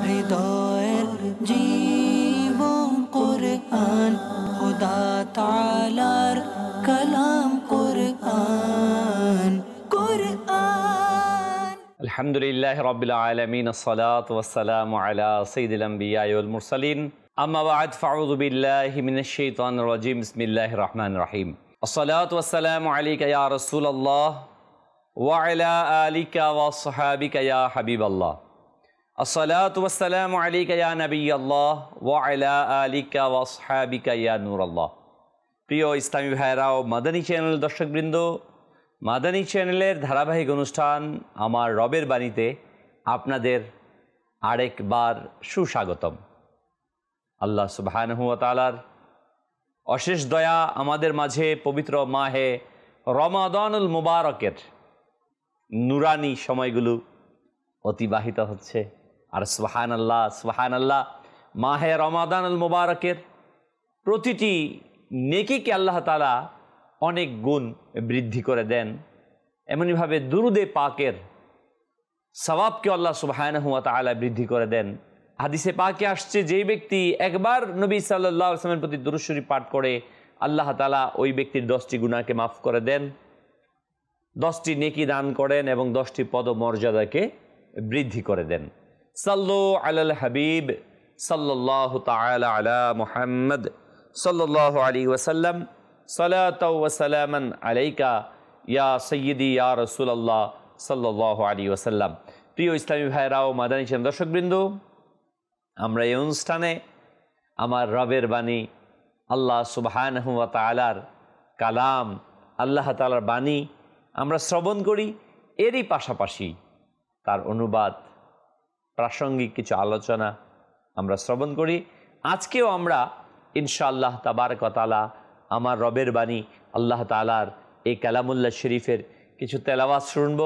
হৃদয়ের জীবন কুরআন, খোদা তাআলার কালাম কুরআন। আলহামদুলিল্লাহ রাব্বিল আলামিন, আসসালাতু ওয়াসসালামু আলা সাইয়্যিদিল আমবিয়া ওয়াল মুরসালিন, আম্মা বা'দ, ফাউযু বিল্লাহি মিনাশ শাইতানির রাজীম, বিসমিল্লাহির রহমানির রহিম। আসসালাতু ওয়াসসালামু আলাইকা ইয়া রাসূলুল্লাহ ওয়া আলা আলিকা ওয়া আসহাবিকা ইয়া হাবিবাল্লাহ। আসসালাতু ওয়াসসালামু আলাইকা ইয়া নাবিয়াল্লাহ ওয়া আলা আলিকা ওয়া আসহাবিকা ইয়া নূরাল্লাহ। প্রিয় ইসলামী ভাইরা ও মাদানী চ্যানেল দর্শকবৃন্দ, মাদানী চ্যানেলের ধারাবাহিক অনুষ্ঠান আমার রবের বাণীতে আপনাদের আরেকবার সুস্বাগতম। আল্লাহ সুবহানাহু ওয়া তাআলার অশেষ দয়া, আমাদের মাঝে পবিত্র মাহে রমাদানুল মুবারকের নুরানি সময়গুলো অতিবাহিত হচ্ছে। আর সুবহানাল্লাহ সুবহানাল্লাহ, মাহে রমাদানুল মুবারকের প্রতিটি নেকিকে আল্লাহ তাআলা অনেক গুণ বৃদ্ধি করে দেন। এমনিভাবে দুরুদে পাকের সওয়াবকে আল্লাহ সুবহানাহু ওয়া তাআলা বৃদ্ধি করে দেন। হাদিসে পাকে আসছে, যেই ব্যক্তি একবার নবী সাল্লাল্লাহু আলাইহি ওয়াসাল্লামের প্রতি দুরূদ শরীফ পাঠ করে, আল্লাহ তাআলা ওই ব্যক্তির 10টি গুনাহকে মাফ করে দেন, 10টি নেকি দান করেন এবং 10টি পদমর্যাদাকে বৃদ্ধি করে দেন। সাল্লু আলাল হাবিব সাল্লাল্লাহু তাআলা আলা মুহাম্মদ সাল্লাল্লাহু আলাইহি ওয়াসাল্লাম, সালাতাও ওয়া সালামান আলাইকা ইয়া সাইয়্যিদি ইয়া রাসূলুল্লাহ সাল্লাল্লাহু আলাইহি ওয়াসাল্লাম। প্রিয় ইসলামী ভাইরা ও মাদানী চ্যানেল দর্শকবৃন্দ, আমরা এই অনুষ্ঠানে আমার রবের বাণী, আল্লাহ সুবহানাহু ওয়া তাআলার কালাম, আল্লাহ তাআলার বাণী আমরা শ্রবণ করি। এরই পাশাপাশি তার অনুবাদ, প্রাসঙ্গিক কিছু আলোচনা আমরা শ্রবণ করি। আজকেও আমরা ইনশাআল্লাহ তাবারক ওয়া তাআলা আমার রবের বাণী আল্লাহ তাআলার এই কালামুল্লাহ শরীফের কিছু তেলাওয়াত শুনব,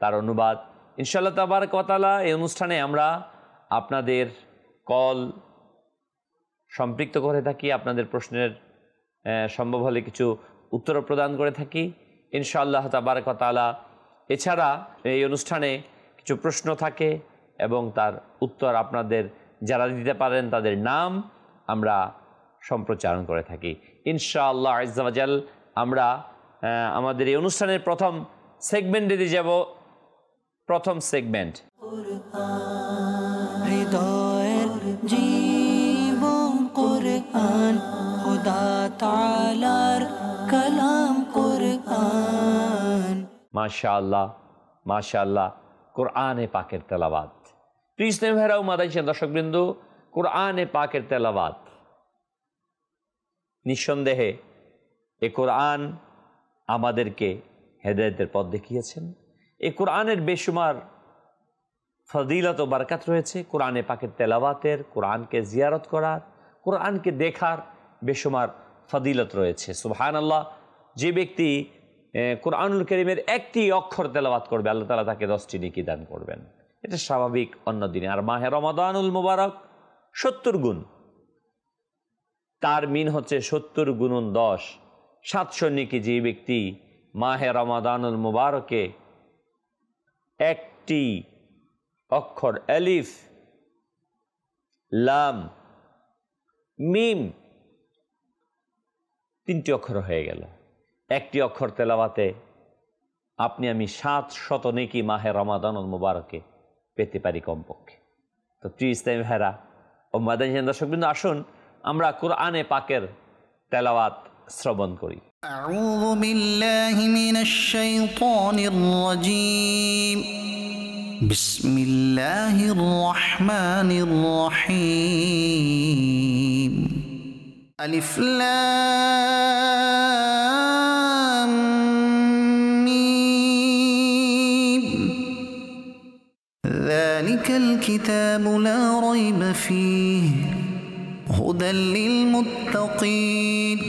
তার অনুবাদ ইনশাআল্লাহ তাবারক ওয়া তাআলা। এই অনুষ্ঠানে আমরা আপনাদের কল সম্পৃক্ত করে থাকি, আপনাদের প্রশ্নের সম্ভব হলে কিছু উত্তর প্রদান করে থাকি ইনশাআল্লাহ তাবারক ওয়া তাআলা। এছাড়া এই অনুষ্ঠানে কিছু প্রশ্ন থাকে এবং তার উত্তর আপনাদের যারা দিতে পারেন তাদের নাম আমরা সম্প্রচারণ করে থাকি ইনশাআল্লাহ আজ্জা ওয়া জাল। আমরা আমাদের এই অনুষ্ঠানের প্রথম সেগমেন্টে দিয়ে যাব। প্রথম সেগমেন্ট, হৃদয়ের জীবন কুরআন, খোদা তাআলার কালাম কুরআন। মাশাআল্লাহ মাশাআল্লাহ, কোরআনে পাকের তেলাওয়াত। প্রিয় ইসলামী ভাইরা ও মাদানী চ্যানেল দর্শকবৃন্দ, কোরআনে পাকের তেলাওয়াত নিঃসন্দেহে এ কোরআন আমাদেরকে হেদায়েতের পথ দেখিয়েছেন। এই কোরআনের বেশুমার ফজিলত ও বরকত রয়েছে। কোরআনে পাকের তেলাওয়াতের, কোরআনকে জিয়ারত করার, কোরআনকে দেখার বেশুমার ফজিলত রয়েছে। সুবহানাল্লাহ, যে ব্যক্তি কোরআনুল কারীমের একটি অক্ষর তেলাওয়াত করবে, আল্লাহ তাআলা তাকে 10টি নেকি দান করবেন। এটা স্বাভাবিক অন্য দিনে। আর মাহে রমাদানুল মুবারক 70 গুণ, তার মিন হচ্ছে 70 গুণন 10, 700 নেকি। যে ব্যক্তি মাহে রমাদানুল মুবারকে একটি অক্ষর আলিফ লাম মিম 3টি অক্ষর হয়ে গেল, একটি অক্ষর তেলাওয়াতে আপনি আমি 700 নেকি মাহে রমাদানুল মুবারকে পেতে পারি কমপক্ষে। তো প্রিয় ইসলামী ভাইরা ও মাদানী চ্যানেল দর্শকবৃন্দ, আসুন আমরা কোরআনে পাকের তেলাওয়াত শ্রবণ করি। আউযু বিল্লাহি মিনাশ শাইতানির রাজীম। বিসমিল্লাহির রহমানির রহিম। আলিফ লাম মিম। যালিকাল কিতাবু লা রাইবা ফীহি হুদাল লিল মুত্তাকিন।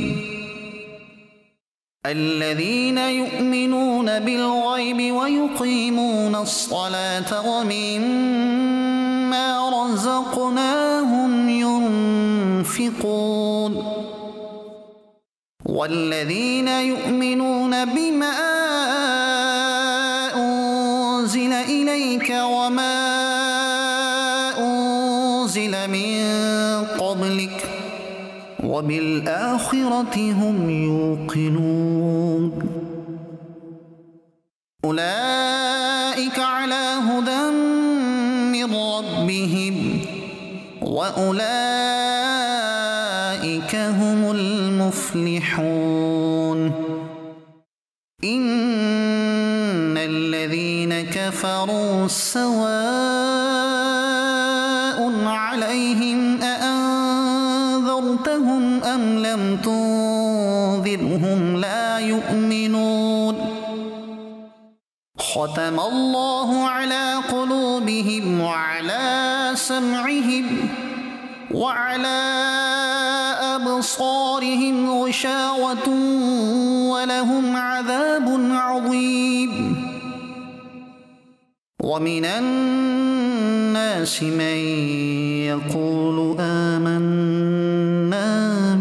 الذين يؤمنون بالغيب ويقيمون الصلاة ومما رزقناهم ينفقون والذين يؤمنون بما أنزل إليك إليك وما أنزل من قبلك وبالآخرة هم يوقنون أولئك على هدى من ربهم وأولئك هم المفلحون إن الذين كفروا سواء عليهم أأنذرتهم أم لم تنذرهم لا يؤمنون ختم الله على قلوبهم وعلى سمعهم وعلى أبصارهم غشاوة ولهم عذاب عظيم ومن الناس من يقول آمنا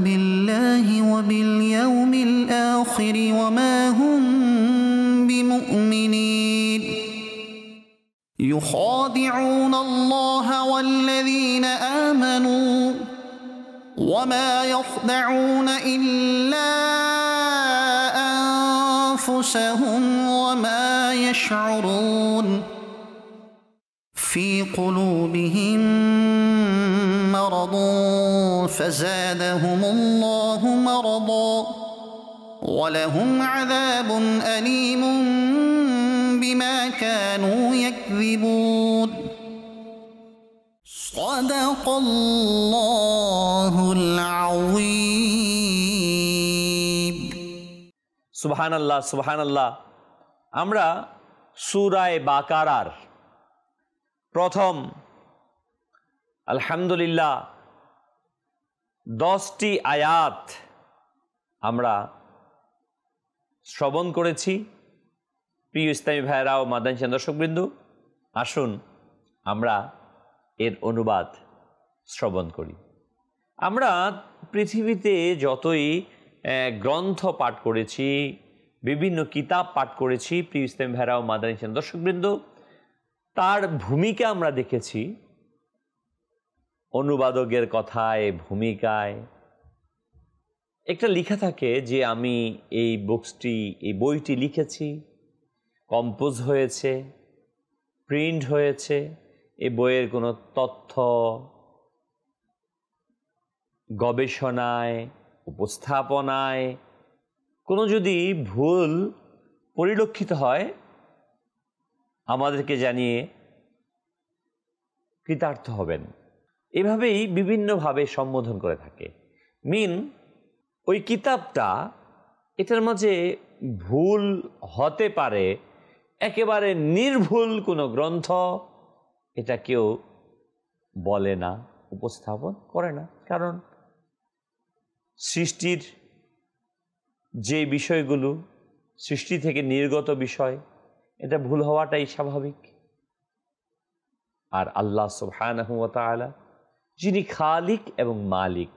بالله وباليوم الآخر وما هم بمؤمنين يخادعون الله والذين آمنوا وما يخدعون إلا أنفسهم وما يشعرون في قلوبهم مرض فزادهم الله مرضا ولهم عذاب أليم بما كانوا يكذبون صدق الله العظيم সুবহানাল্লাহ সুবহানাল্লাহ। আমরা সূরায়ে বাকারার প্রথম আলহামদুলিল্লাহ 10টি আয়াত আমরা শ্রবণ করেছি। প্রিয় ইসলামী ভাইয়েরা ও মাদানী দর্শকবৃন্দ, আসুন আমরা এর অনুবাদ শ্রবণ করি। আমরা পৃথিবীতে যতই গ্রন্থ পাঠ করেছি, বিভিন্ন কিতাব পাঠ করেছি, প্রিয় ইসলামী ভাইয়েরা ও মাদানী দর্শকবৃন্দ, তার ভূমিকা আমরা দেখেছি অনুবাদকের কথায়, ভূমিকায় একটা লেখা থাকে যে আমি এই বইটি লিখেছি, কম্পোজ হয়েছে, প্রিন্ট হয়েছে, এই বইয়ের কোনো তথ্য গবেষণায়, উপস্থাপনায় কোনো যদি ভুল পরিলক্ষিত হয় আমাদেরকে জানিয়ে কৃতার্থ হবেন। এভাবেই বিভিন্নভাবে সম্বোধন করে থাকে। ওই কিতাবটা, এটার মাঝে ভুল হতে পারে, একেবারে নির্ভুল কোনো গ্রন্থ এটা কেউ বলে না, উপস্থাপন করে না। কারণ সৃষ্টির যে বিষয়গুলো, সৃষ্টি থেকে নির্গত বিষয়, এটা ভুল হওয়াটাই স্বাভাবিক। আর আল্লাহ সুবহানাহু ওয়া তাআলা যিনি খালিক এবং মালিক,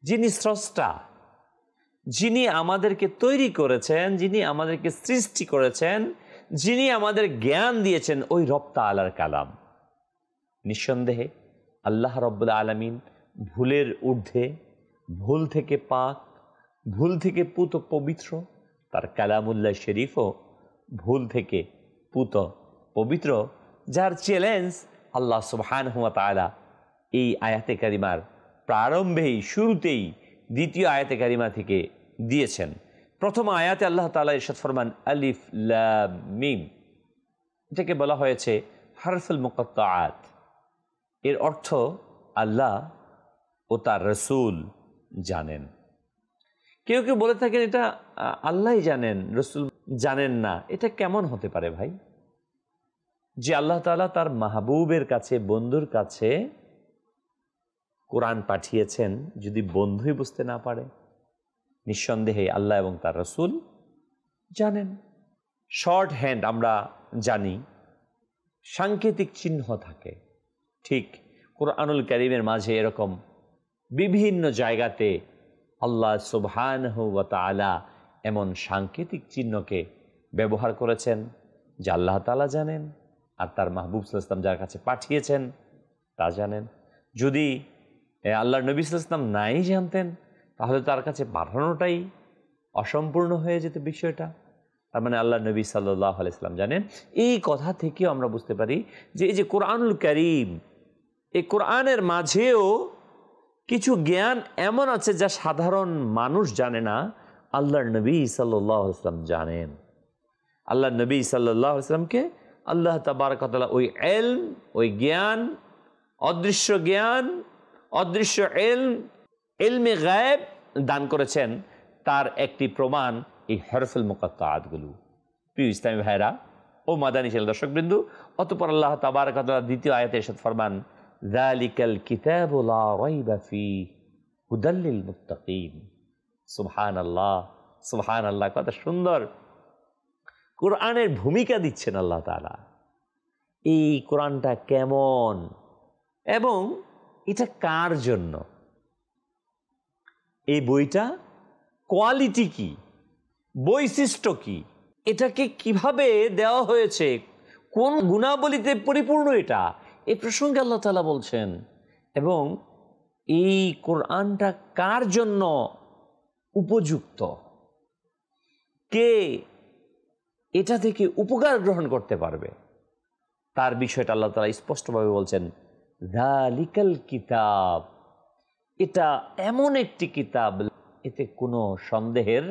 যিনি স্রষ্টা, যিনি আমাদেরকে তৈরি করেছেন, যিনি আমাদেরকে সৃষ্টি করেছেন, যিনি আমাদের জ্ঞান দিয়েছেন, ওই রব তাআলার কালাম। নিঃসন্দেহে আল্লাহ রব্বুল আলামিন ভুলের ঊর্ধ্বে, ভুল থেকে পাক, ভুল থেকে পুত পবিত্র। তার কালামুল্লাহ শরীফও ভুল থেকে পুত পবিত্র, যার চ্যালেঞ্জ আল্লাহ সুবহানাহু ওয়া তাআলা এই আয়াতে কারিমার প্রারম্ভেই, শুরুতেই, দ্বিতীয় আয়াতে কারিমা থেকে দিয়েছেন। প্রথম আয়াতে আল্লাহ তাআলা ইরশাদ ফরমান আলিফ লাম মিম, এটাকে বলা হয়েছে হারফুল মুকাত্তাআত। এর অর্থ আল্লাহ ও তার রাসূল জানেন। কেউ কেউ বলে থাকেন এটা আল্লাহই জানেন, রাসূল জানেন না। এটা কেমন হতে পারে ভাই, যে আল্লাহ তাআলা তার মাহবুবের কাছে, বন্ধুর কাছে কোরআন পাঠিয়েছেন, যদি বন্ধুই বুঝতে না পারে? নিঃসন্দেহে আল্লাহ এবং তার রাসূল জানেন। শর্ট হ্যান্ড আমরা জানি, সাংকেতিক চিহ্ন থাকে। ঠিক কোরআনুল কারীমের মাঝে এরকম বিভিন্ন জায়গাতে আল্লাহ সুবহানাহু ওয়া তাআলা এমন সাংকেতিক চিহ্নকে ব্যবহার করেছেন যা আল্লাহ তাআলা জানেন, আর তার মাহবুব সাল্লাল্লাহু আলাইহি ওয়াসাল্লাম যার কাছে পাঠিয়েছেন তা জানেন। যদি আল্লাহর নবী সাল্লাল্লাহু আলাইহি ওয়াসাল্লাম নাই জানতেন তাহলে তার কাছে পাঠানোটাই অসম্পূর্ণ হয়ে যেত বিষয়টা। তার মানে আল্লাহ নবী সাল্লাল্লাহু আলাইহি ওয়াসাল্লাম জানেন। এই কথা থেকেও আমরা বুঝতে পারি যে এই যে কোরআনুল কারীম, এই কোরআনের মাঝেও কিছু জ্ঞান এমন আছে যা সাধারণ মানুষ জানে না, আল্লাহর নবী সাল্লাল্লাহু আলাইহি ওয়াসাল্লাম জানেন। আল্লাহর নবী সাল্লাল্লাহু আলাইহি ওয়াসাল্লামকে আল্লাহ তাবারক ওয়া তাআলা ওই ইলম, ওই জ্ঞান, অদৃশ্য জ্ঞান, অদৃশ্য ইলম, ইলমে গায়েব দান করেছেন। তার একটি প্রমাণ এই হরফুল মুকাত্তাআতগুলো। প্রিয় ইসলামী ভাইরা ও মাদানী চ্যানেল দর্শকবৃন্দ, অতঃপর আল্লাহ তাবারক ওয়া তাআলা দ্বিতীয় আয়াতে ইরশাদ ফরমান, যালিকাল কিতাবু লা রাইবা ফীহি হুদাল লিল মুত্তাকিন। সুবহানাল্লাহ, সুবহানাল্লাহ, কত সুন্দর কোরআনের ভূমিকা দিচ্ছেন আল্লাহ তাআলা। এই কোরআনটা কেমন এবং এটা কার জন্য, এই বইটা কোয়ালিটি কি, বৈশিষ্ট্য কি, এটাকে কিভাবে দেওয়া হয়েছে, কোন গুণাবলীতে পরিপূর্ণ এটা, এই প্রসঙ্গে আল্লাহ তাআলা বলছেন। এবং এই কোরআনটা কার জন্য উপযুক্ত, কে এটা থেকে উপকার গ্রহণ করতে পারবে, তার বিষয়টা আল্লাহ তাআলা স্পষ্টভাবে বলছেন। যালিকাল কিতাব, এটা এমন একটি কিতাব, এতে কোনো সন্দেহের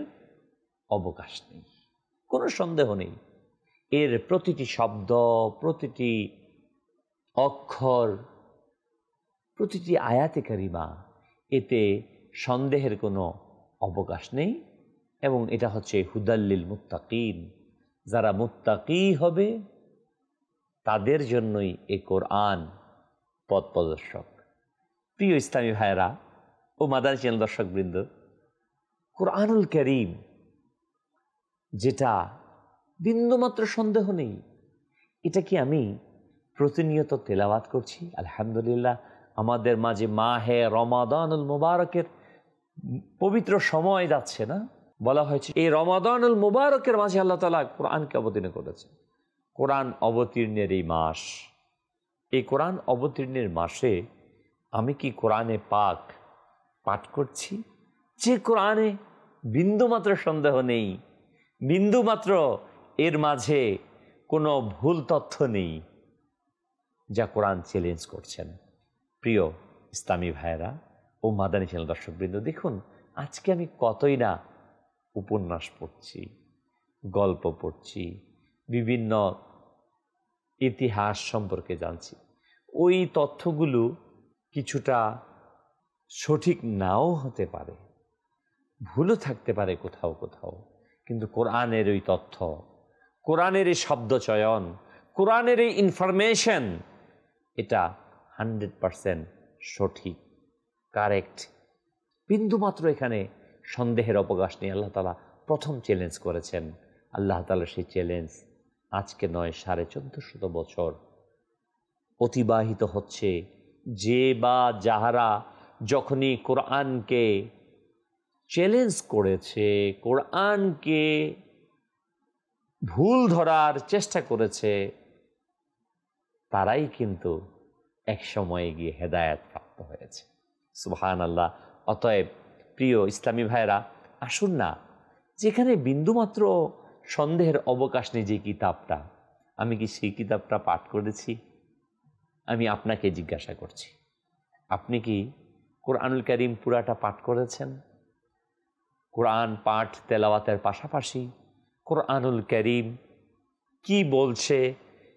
অবকাশ নেই, কোনো সন্দেহ নেই। এর প্রতিটি শব্দ, প্রতিটি অক্ষর, প্রতিটি আয়াতে কারিমা, এতে সন্দেহের কোনো অবকাশ নেই। এবং এটা হচ্ছে হুদাল্লিল মুত্তাকিন, যারা মুত্তাকি হবে তাদের জন্যই এই কোরআন পথ প্রদর্শক। প্রিয় ইসলামী ভাইয়েরা ও মাদানী চ্যানেল দর্শকবৃন্দ, কোরআনুল কারীম যেটা বিন্দুমাত্র সন্দেহ নেই, এটা কি আমি প্রতিনিয়ত তেলাওয়াত করছি? আলহামদুলিল্লাহ, আমাদের মাঝে মাহে রমাদানুল মুবারকের পবিত্র সময় যাচ্ছে না? বলা হয়েছে এই রমাদানুল মুবারকের মাঝে আল্লাহ তাআলা কোরআনকে অবতীর্ণ করেছেন। কোরআন অবতীর্ণের এই মাস, এই কোরআন অবতীর্ণের মাসে আমি কি কোরআনে পাক পাঠ করছি? যে কোরআনে বিন্দুমাত্র সন্দেহ নেই, বিন্দুমাত্র এর মাঝে কোনো ভুল তথ্য নেই, যা কোরআন চ্যালেঞ্জ করছেন। প্রিয় ইসলামী ভাইয়েরা ও মাদানী চ্যানেল দর্শকবৃন্দ, দেখুন আজকে আমি কতই না উপন্যাস পড়ছি, গল্প পড়ছি, বিভিন্ন ইতিহাস সম্পর্কে জানছি। ওই তথ্যগুলো কিছুটা সঠিক নাও হতে পারে, ভুলও থাকতে পারে কোথাও কোথাও, কিন্তু কোরআনের ওই তথ্য, কোরআনের এই শব্দচয়ন, কোরআনের এই ইনফরমেশন, এটা 100% সঠিক, কারেক্ট, বিন্দুমাত্র এখানে সন্দেহের অবকাশ নেই। আল্লাহ তাআলা প্রথম চ্যালেঞ্জ করেছেন। আল্লাহ তাআলা সেই চ্যালেঞ্জ আজকে নয়, 1450 বছর অতিবাহিত হচ্ছে। যে বা যাহারা যখনই কোরআনকে চ্যালেঞ্জ করেছে, কোরআনকে ভুল ধরার চেষ্টা করেছে, তারাই কিন্তু এক সময়ে গিয়ে হেদায়েত প্রাপ্ত হয়েছে। সুবহানাল্লাহ। অতএব প্রিয় ইসলামী ভাইরা, আসুন না, যেখানে বিন্দুমাত্র সন্দেহের অবকাশ নেই যে কিতাবটা, আমি কি সেই কিতাবটা পাঠ করেছি? আমি আপনাকে জিজ্ঞাসা করছি, আপনি কি কোরআনুল কারীম পুরাটা পাঠ করেছেন? কোরআন পাঠ তেলাওয়াতের পাশাপাশি কোরআনুল কারীম কি বলছে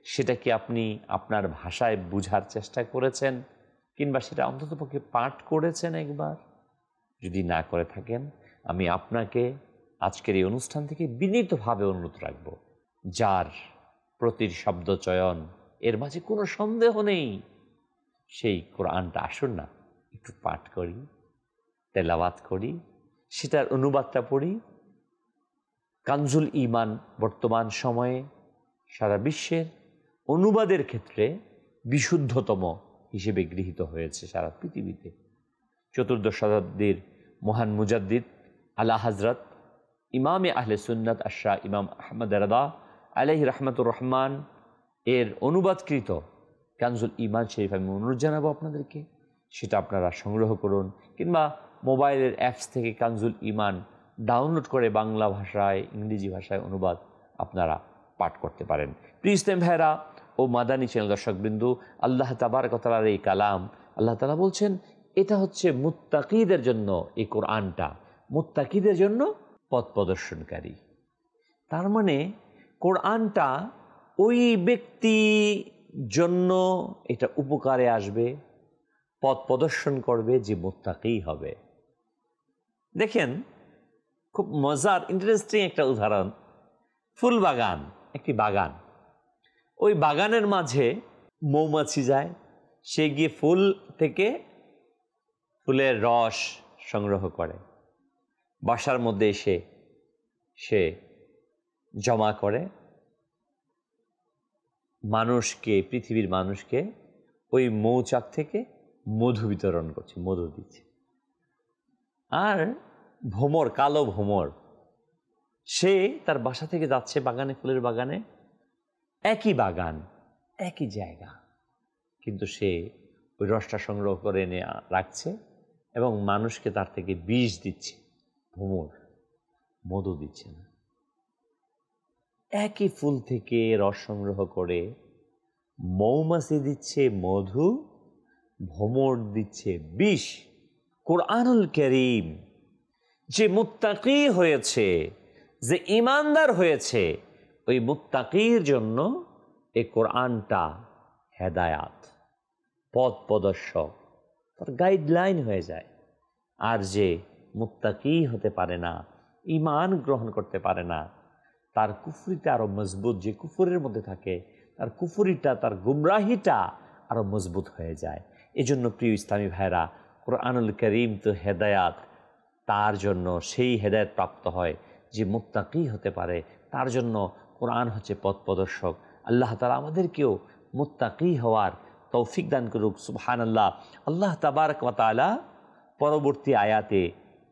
সেটা কি আপনি আপনার ভাষায় বুঝার চেষ্টা করেছেন, কিংবা সেটা অন্ততপক্ষে পাঠ করেছেন একবার? যদি না করে থাকেন, আমি আপনাকে আজকের এই অনুষ্ঠান থেকে বিনীতভাবে অনুরোধ রাখব, যার প্রতির শব্দচয়ন এর মাঝে কোনো সন্দেহ নেই, সেই কোরআনটা আসুন না একটু পাঠ করি, তেলাওয়াত করি, সেটার অনুবাদটা পড়ি। কানজুল ঈমান বর্তমান সময়ে সারা বিশ্বের অনুবাদের ক্ষেত্রে বিশুদ্ধতম হিসেবে গৃহীত হয়েছে সারা পৃথিবীতে। চতুর্দশ শতাব্দীর মহান মুজাদ্দিদ আলা হযরত ইমামে আহলে সুন্নাত আশরা ইমাম আহমদ রদা আলাইহি রহমতুর রহমান এর অনুবাদকৃত কানজুল ঈমান শরীফ আমি অনুরোধ জানাবো আপনাদেরকে, সেটা আপনারা সংগ্রহ করুন, কিংবা মোবাইলের অ্যাপস থেকে কানজুল ঈমান ডাউনলোড করে বাংলা ভাষায়, ইংরেজি ভাষায় অনুবাদ আপনারা পাঠ করতে পারেন। প্রিয় ইসলাম ভাইরা ও মাদানী চ্যানেল দর্শকবৃন্দু, আল্লাহ তাবারক ওয়া তাআলার এই কালাম, আল্লাহ তাআলা বলছেন এটা হচ্ছে মুত্তাকিদের জন্য, এই কোরআনটা মুত্তাকিদের জন্য পথ প্রদর্শনকারী। তার মানে কোরআনটা ওই ব্যক্তি জন্য এটা উপকারে আসবে, পথ প্রদর্শন করবে যে মুত্তাকি হবে। দেখেন, খুব মজার ইন্টারেস্টিং একটা উদাহরণ, ফুল বাগান, একটি বাগান, ওই বাগানের মাঝে মৌমাছি যায়, সে গিয়ে ফুল থেকে ফুলের রস সংগ্রহ করে, বাসার মধ্যে এসে সে জমা করে, মানুষকে, পৃথিবীর মানুষকে ওই মৌচাক থেকে মধু বিতরণ করছে, মধু দিচ্ছে। আর ভ্রমর, কালো ভ্রমর, সে তার বাসা থেকে যাচ্ছে বাগানে, ফুলের বাগানে, একই বাগান, একই জায়গা, কিন্তু সে ওই রসটা সংগ্রহ করে এনে রাখছে এবং মানুষকে তার থেকে বিষ দিচ্ছে, ভ্রমর, মধু দিচ্ছে না। একই ফুল থেকে রস সংগ্রহ করে মৌমাছি দিচ্ছে মধু, ভ্রমর দিচ্ছে বিষ। কোরআনুল কারীম যে মুত্তাকি হয়েছে, যে ঈমানদার হয়েছে, ওই মুত্তাকির জন্য এই কোরআনটা হেদায়াত, পথ প্রদর্শক, তার গাইডলাইন হয়ে যায়। আর যে মুত্তাকি হতে পারে না, ঈমান গ্রহণ করতে পারে না, তার কুফরিটা আরো মজবুত, যে কুফরের মধ্যে থাকে তার কুফরিটা, তার গুমরাহিটা আরো মজবুত হয়ে যায়। এজন্য প্রিয় ইসলামী ভাইরা, কোরআনুল কারীম তো হেদায়াত, তার জন্য সেই হেদায়েত প্রাপ্ত হয় যে মুত্তাকি হতে পারে, তার জন্য কোরআন হচ্ছে পথ প্রদর্শক। আল্লাহ তাআলা আমাদেরকেও মুত্তাকি হওয়ার তৌফিক দান করুক। সুবহানাল্লাহ। আল্লাহ তাবারক ওয়া তাআলা পরবর্তী আয়াতে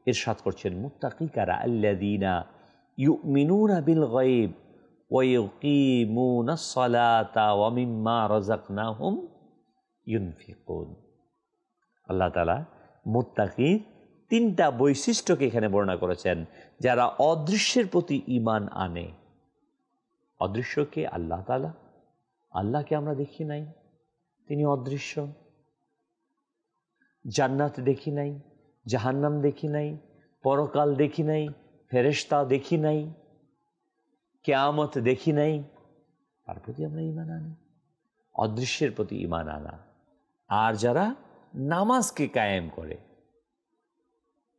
ইরশাদ করছেন, মুত্তাকি কারা? আল্লাযীনা ইউমিনুনা বিল গায়ব ওয়া ইউকিমুনাস সালাতা ওয়া মিম্মা রাযাকনাহুম ইউনফিকুন। আল্লাহ তাআলা মুত্তাকির তিনটা বৈশিষ্ট্যকে এখানে বর্ণনা করেছেন, যারা অদৃশ্যের প্রতি ঈমান আনে। অদৃশ্যকে আল্লাহ তাআলা, আল্লাহকে আমরা দেখি নাই, তিনি অদৃশ্য। জান্নাত দেখি নাই, জাহান্নাম দেখি নাই, পরকাল দেখি নাই, ফেরেশতা দেখি নাই, কিয়ামত দেখি নাই, তার প্রতি আমরা ঈমান আনি, অদৃশ্যের প্রতি ঈমান আনা। আর যারা নামাজকে কায়েম করে,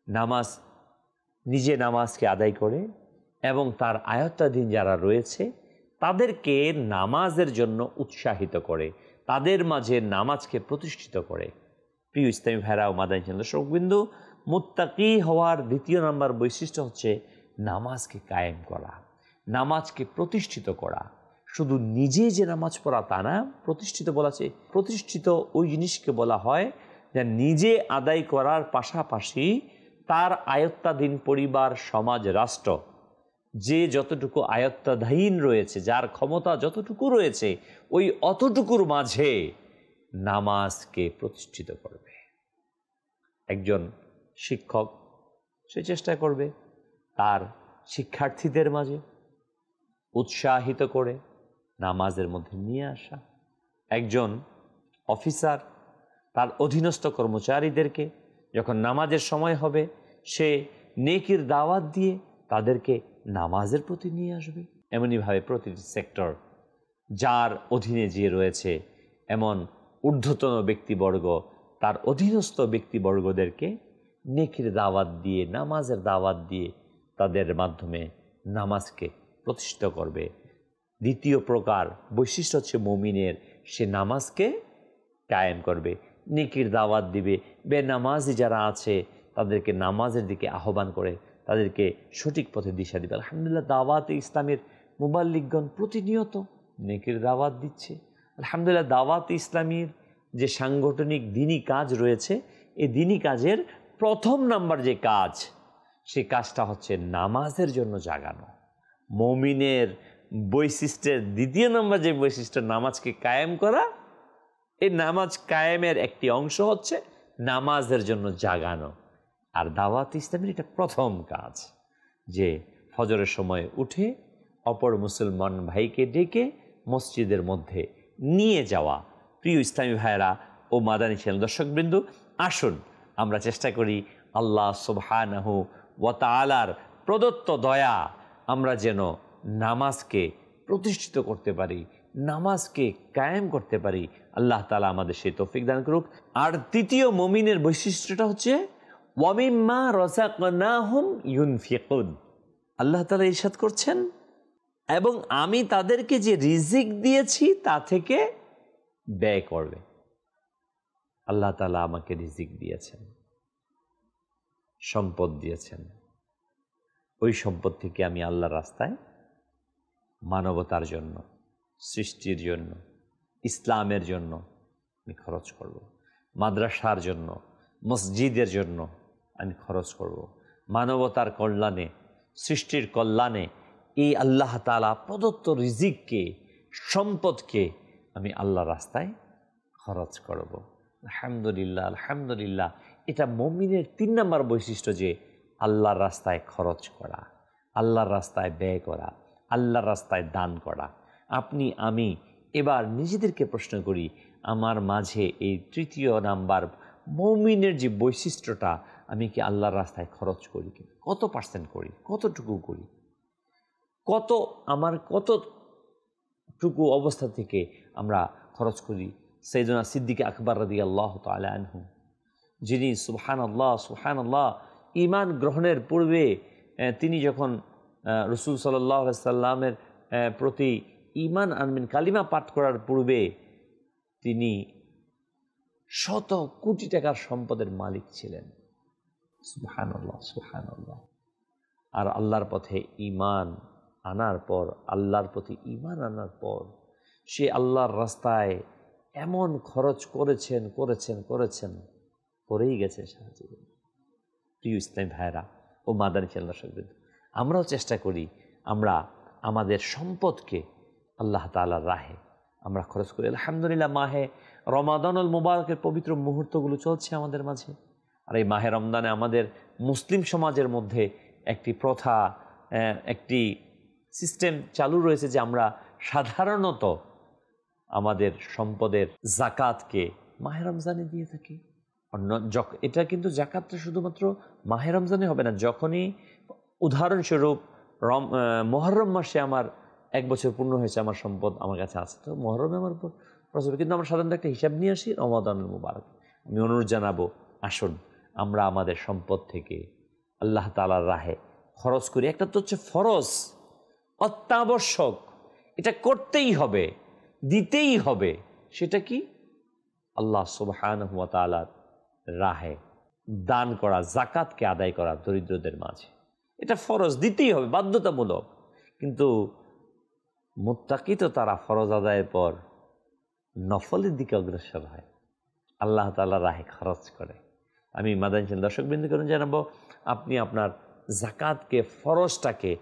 নামাজ, নিজে নামাজকে আদায় করে এবং তার আয়ত্তাধীন যারা রয়েছে তাদেরকে নামাজের জন্য উৎসাহিত করে, তাদের মাঝে নামাজকে প্রতিষ্ঠিত করে। প্রিয় ইসলামী ভাইরা ও মাদানী চ্যানেল দর্শকবৃন্দ, মুত্তাকি হওয়ার দ্বিতীয় নাম্বার বৈশিষ্ট্য হচ্ছে নামাজকে কায়েম করা, নামাজকে প্রতিষ্ঠিত করা। শুধু নিজে যে নামাজ পড়া তা না, প্রতিষ্ঠিত বলাছে, প্রতিষ্ঠিত ওই জিনিসকে বলা হয় যা নিজে আদায় করার পাশাপাশি তার আয়ত্তাধীন পরিবার, সমাজ, রাষ্ট্র, যে যতটুকু আয়ত্তাধীন রয়েছে, যার ক্ষমতা যতটুকু রয়েছে, ওই অতটুকুর মাঝে নামাজকে প্রতিষ্ঠিত করবে। একজন শিক্ষক সে চেষ্টা করবে তার শিক্ষার্থীদের মাঝে উৎসাহিত করে নামাজের মধ্যে নিয়ে আসা। একজন অফিসার তার অধীনস্থ কর্মচারীদেরকে যখন নামাজের সময় হবে, সে নেকির দাওয়াত দিয়ে তাদেরকে নামাজের প্রতি নিয়ে আসবে। এমনইভাবে প্রতিটি সেক্টর, যার অধীনে যে রয়েছে, এমন ঊর্ধ্বতন ব্যক্তিবর্গ তার অধীনস্থ ব্যক্তিবর্গদেরকে নেকির দাওয়াত দিয়ে, নামাজের দাওয়াত দিয়ে তাদের মাধ্যমে নামাজকে প্রতিষ্ঠিত করবে। দ্বিতীয় প্রকার বৈশিষ্ট্য হচ্ছে মুমিনের, সে নামাজকে কায়েম করবে, নেকির দাওয়াত দিবে, বেনামাজি যারা আছে তাদেরকে নামাজের দিকে আহ্বান করে তাদেরকে সঠিক পথে দিশা দিবে। আলহামদুলিল্লাহ, দাওয়াতে ইসলামের মুবাল্লিগগণ প্রতিনিয়ত নেকির দাওয়াত দিচ্ছে। আলহামদুলিল্লাহ, দাওয়াতে ইসলামীর যে সাংগঠনিক দিনী কাজ রয়েছে, এই দিনী কাজের প্রথম নাম্বার যে কাজ, সেই কাজটা হচ্ছে নামাজের জন্য জাগানো। মুমিনের বৈশিষ্ট্যের দ্বিতীয় নম্বর যে বৈশিষ্ট্য নামাজকে কায়েম করা, এই নামাজ কায়েমের একটি অংশ হচ্ছে নামাজের জন্য জাগানো। আর দাওয়াত ইসলামের এটা প্রথম কাজ যে ফজরের সময় উঠে অপর মুসলমান ভাইকে ডেকে মসজিদের মধ্যে নিয়ে যাওয়া। প্রিয় ইসলামী ভাইয়েরা ও মাদানী চ্যানেল দর্শকবৃন্দ, আসুন আমরা চেষ্টা করি আল্লাহ সুবহানাহু ওয়া তাআলার প্রদত্ত দয়া আমরা যেন নামাজকে প্রতিষ্ঠিত করতে পারি, নামাজকে কায়েম করতে পারি। আল্লাহ তাআলা আমাদের সেই তৌফিক দান করুক। আর তৃতীয় মুমিনের বৈশিষ্ট্যটা হচ্ছে ওয়া মিম্মা রাযাকনাহুম ইউনফিকুন। আল্লাহ তাআলা ইরশাদ করছেন, এবং আমি তাদেরকে যে রিজিক দিয়েছি তা থেকে ব্যয় করবে। আল্লাহ তাআলা আমাকে রিজিক দিয়েছেন, সম্পদ দিয়েছেন, ওই সম্পদ থেকে আমি আল্লাহর রাস্তায় মানবতার জন্য, সৃষ্টির জন্য, ইসলামের জন্য আমি খরচ করব। মাদ্রাসার জন্য, মসজিদের জন্য আমি খরচ করব। মানবতার কল্যাণে, সৃষ্টির কল্যাণে এই আল্লাহ তাআলা প্রদত্ত রিজিককে, সম্পদকে আমি আল্লাহর রাস্তায় খরচ করব। আলহামদুলিল্লাহ, আলহামদুলিল্লাহ। এটা মুমিনের 3 নম্বর বৈশিষ্ট্য যে আল্লাহর রাস্তায় খরচ করা, আল্লাহর রাস্তায় ব্যয় করা, আল্লাহর রাস্তায় দান করা। আপনি আমি এবার নিজেদেরকে প্রশ্ন করি, আমার মাঝে এই 3য় নাম্বার মুমিনের যে বৈশিষ্ট্যটা, আমি কি আল্লাহর রাস্তায় খরচ করি কি? কত পার্সেন্ট করি? কতটুকু করি? আমার কতটুকু অবস্থা থেকে আমরা খরচ করি? সাইয়েদনা সিদ্দিক আকবর রাদিয়াল্লাহু তাআলা আনহু, যিনি সুবহানাল্লাহ সুবহানাল্লাহ ঈমান গ্রহণের পূর্বে তিনি যখন রাসূল সাল্লাল্লাহু আলাইহি সাল্লামের প্রতি ঈমান আনবেন, কালিমা পাঠ করার পূর্বে তিনি শত কোটি টাকার সম্পদের মালিক ছিলেন। সুবহানাল্লাহ সুবহানাল্লাহ। আর আল্লাহর পথে ঈমান আনার পর, আল্লাহর প্রতি ঈমান আনার পর সে আল্লাহর রাস্তায় এমন খরচ করেছেন, করেই গেছে সারা জীবন। প্রিয় ইসলামী ভাইয়েরা ও মাদানী চ্যানেল দর্শকবৃন্দ, আমরাও চেষ্টা করি আমরা আমাদের সম্পদকে আল্লাহ তাআলার রাহে আমরা খরচ করি। আলহামদুলিল্লাহ, মাহে রমাদানুল মুবারকের পবিত্র মুহূর্তগুলো চলছে আমাদের মাঝে। আর এই মাহে রমজানে আমাদের মুসলিম সমাজের মধ্যে একটি প্রথা, একটি সিস্টেম চালু রয়েছে যে আমরা সাধারণত আমাদের সম্পদের জাকাতকে মাহে রমজানে দিয়ে থাকি। এটা কিন্তু জাকাতটা শুধুমাত্র মাহে রমজানে হবে না, যখনই উদাহরণস্বরূপ মুহররম মাসে আমার 1 বছর পূর্ণ হয়েছে, আমার সম্পদ আমার কাছে আছে, তো মুহররমে আমার উপর খরচ হবে। কিন্তু আমরা সাধারণত একটা হিসাব নিয়ে আসি রমাদানুল মুবারক। আমি অনুরোধ জানাবো, আসুন আমরা আমাদের সম্পদ থেকে আল্লাহ তাআলার রাহে খরচ করি। একটা তো হচ্ছে ফরজ, অত্যাবশ্যক, এটা করতেই হবে, দিতেই হবে। সেটা কি? আল্লাহ সুবহানাহু ওয়া তাআলার রাহে দান করা, যাকাতকে আদায় করা দরিদ্রদের মাঝে। এটা ফরজ, দিতেই হবে, বাধ্যতামূলক। কিন্তু মুত্তাকি তো তারা ফরজ আদায়ের পর নফলের দিকে অগ্রসর হয়, আল্লাহ তাআলার রাহে খরচ করে। আমি মাদানী চ্যানেল দর্শকবৃন্দকে জানাবো, আপনি আপনার যাকাতকে, ফরজটাকে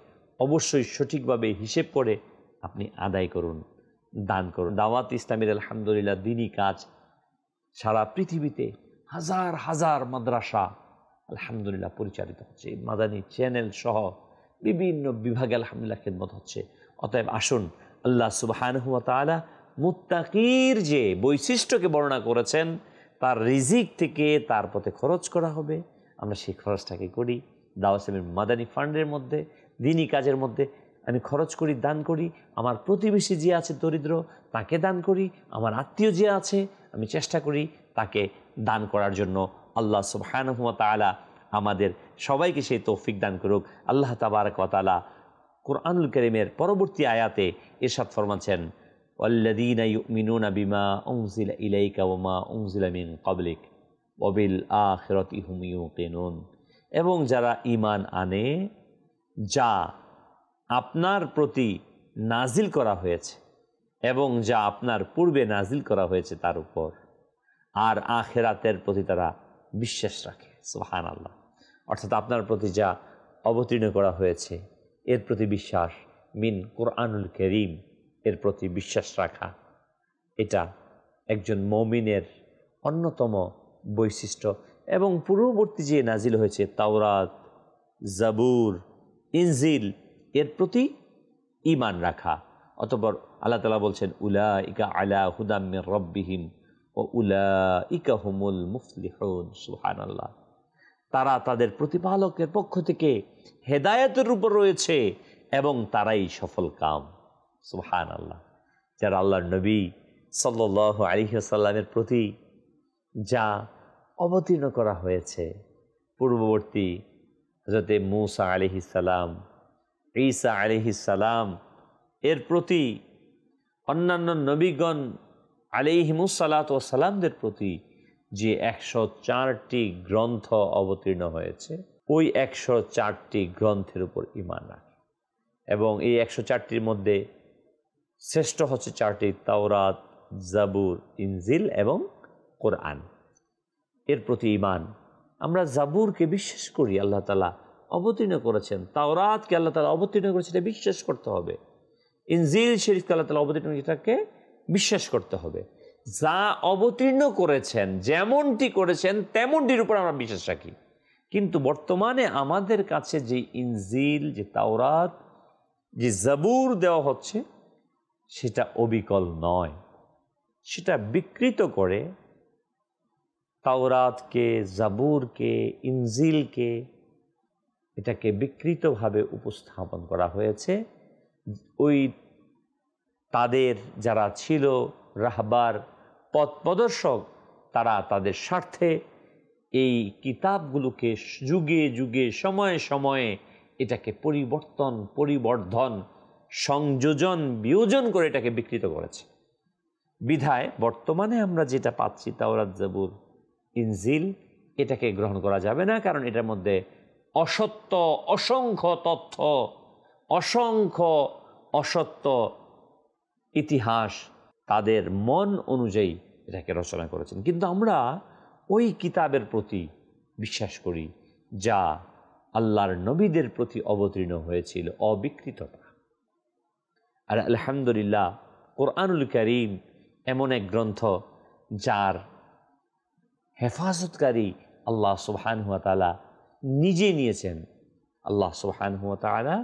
অবশ্যই সঠিকভাবে হিসেব করে আপনি আদায় করুন, দান করুন। দাওয়াত ইসলামের আলহামদুলিল্লাহ দিনই কাজ সারা পৃথিবীতে হাজার হাজার মাদ্রাসা আলহামদুলিল্লাহ পরিচালিত হচ্ছে। মাদানী চ্যানেল সহ বিভিন্ন বিভাগে আলহামদুলিল্লাহ খেদমত হচ্ছে। অতএব আসুন আল্লাহ সুবহানাহু ওয়া তাআলা মুত্তাকির যে বৈশিষ্ট্যকে বর্ণনা করেছেন, তার রিজিক থেকে তার পথে খরচ করা হবে, আমরা সেই খরচটাকে করি। দাওয়াত ইসলামের মাদানী ফান্ডের মধ্যে, দিনই কাজের মধ্যে আমি খরচ করি, দান করি। আমার প্রতিবেশী যে আছে দরিদ্র, তাকে দান করি। আমার আত্মীয় যে আছে, আমি চেষ্টা করি তাকে দান করার জন্য। আল্লাহ সুবহানাহু ওয়া তাআলা আমাদের সবাইকে সেই তৌফিক দান করুক। আল্লাহ তাবারক ওয়া তাআলা কুরআনুল কারীমের পরবর্তী আয়াতে ইরশাদ ফরমাচ্ছেন, ওয়াল্লাযীনা ইউমিনুনা বিমা উনজিলা ইলাইকা ওয়া মা উনজিলা মিন ক্বাবলিক ওয়া বিল আখিরাতি হুম ইউকিনুন। এবং যারা ঈমান আনে যা আপনার প্রতি নাজিল করা হয়েছে এবং যা আপনার পূর্বে নাজিল করা হয়েছে তার উপর, আর আখিরাতের প্রতি তারা বিশ্বাস রাখে। সুবহানাল্লাহ। অর্থাৎ আপনার প্রতি যা অবতীর্ণ করা হয়েছে এর প্রতি বিশ্বাস, মিন কোরআনুল কারীম এর প্রতি বিশ্বাস রাখা, এটা একজন মুমিনের অন্যতম বৈশিষ্ট্য। এবং পূর্ববর্তী যে নাজিল হয়েছে তাওরাত, জাবুর, ইনজিল এর প্রতি ঈমান রাখা। অতঃপর আল্লাহ তাআলা বলছেন উলাইকা আলা হুদাম মির রাব্বিহিম ওয়া উলাইকা হুমুল মুফলিহুন। সুবহানাল্লাহ, তারা তাদের প্রতিপালকের পক্ষ থেকে হেদায়েতের উপর রয়েছে এবং তারাই সফল কাম। সুবহানাল্লাহ, যারা আল্লাহর নবী সাল্লাল্লাহু আলাইহি ওয়াসাল্লামের প্রতি যা অবতীর্ণ করা হয়েছে, পূর্ববর্তী হযরতে মূসা আলাইহিস সালাম, ঈসা আলাইহিস সালাম এর প্রতি, অন্যান্য নবীগণ আলাইহিমুস সালাতু ওয়াস সালামদের প্রতি যে 104টি গ্রন্থ অবতীর্ণ হয়েছে, ওই 104টি গ্রন্থের উপর ঈমান রাখে। এবং এই 104টির মধ্যে শ্রেষ্ঠ হচ্ছে 4টি, তাওরাত, জাবুর, ইনজিল এবং কোরআন। এর প্রতি ঈমান। আমরা জাবুরকে বিশ্বাস করি আল্লাহ তাআলা অবতীর্ণ করেছেন, তাওরাতকে আল্লাহ তাআলা অবতীর্ণ করেছেন, এটা বিশ্বাস করতে হবে। ইনজিল শরীফকে আল্লাহ তাআলা অবতীর্ণ করেছেন, এটাকে বিশ্বাস করতে হবে। যা অবতীর্ণ করেছেন, যেমনটি করেছেন তেমনটির উপর আমরা বিশ্বাস রাখি। কিন্তু বর্তমানে আমাদের কাছে যে ইনজিল, যে তাওরাত, যে জাবুর দেওয়া হচ্ছে, সেটা অবিকল নয়, সেটা বিকৃত করে তাওরাতকে, জাবুরকে, ইনজিলকে এটাকে বিকৃতভাবে উপস্থাপন করা হয়েছে। ওই তাদের যারা ছিল রাহবার, পথ প্রদর্শক, তারা তাদের স্বার্থে এই কিতাবগুলোকে যুগে যুগে, সময়ে সময়ে এটাকে পরিবর্তন, পরিবর্ধন, সংযোজন, বিয়োজন করে এটাকে বিকৃত করেছে। বিধায় বর্তমানে আমরা যেটা পাচ্ছি, তাওরাত, জাবুর, ইনজিল, এটাকে গ্রহণ করা যাবে না, কারণ এটার মধ্যে অসত্য অসংখ্য তথ্য, অসংখ্য অসত্য ইতিহাস তাদের মন অনুযায়ী এটাকে রচনা করেছেন। কিন্তু আমরা ওই কিতাবের প্রতি বিশ্বাস করি যা আল্লাহর নবীদের প্রতি অবতীর্ণ হয়েছিল অবিকৃততা। আর আলহামদুলিল্লাহ, কোরআনুল কারীম এমন এক গ্রন্থ যার হেফাজতকারী আল্লাহ সুবহানাহু ওয়া তাআলা নিজে নিয়েছেন। আল্লাহ সুবহানাহু ওয়া তাআলা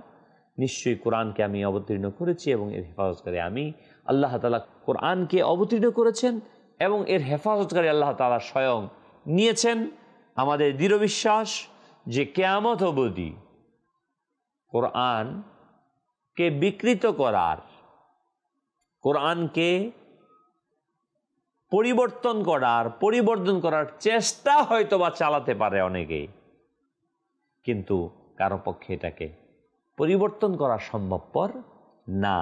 নিশ্চয়ই কোরআনকে আমি অবতীর্ণ করেছি এবং এর হেফাজতকারী আমি। আল্লাহ তাআলা কোরআনকে অবতীর্ণ করেছেন এবং এর হেফাজতকারী আল্লাহ তাআলা স্বয়ং নিয়েছেন। আমাদের দৃঢ় বিশ্বাস যে কিয়ামত অবধি কোরআনকে বিকৃত করার, কোরআনকে পরিবর্তন করার, পরিবর্তন করার চেষ্টা হয়তো বা চালাতে পারে অনেকেই, কিন্তু কারো পক্ষে এটাকে পরিবর্তন করা সম্ভবপর না,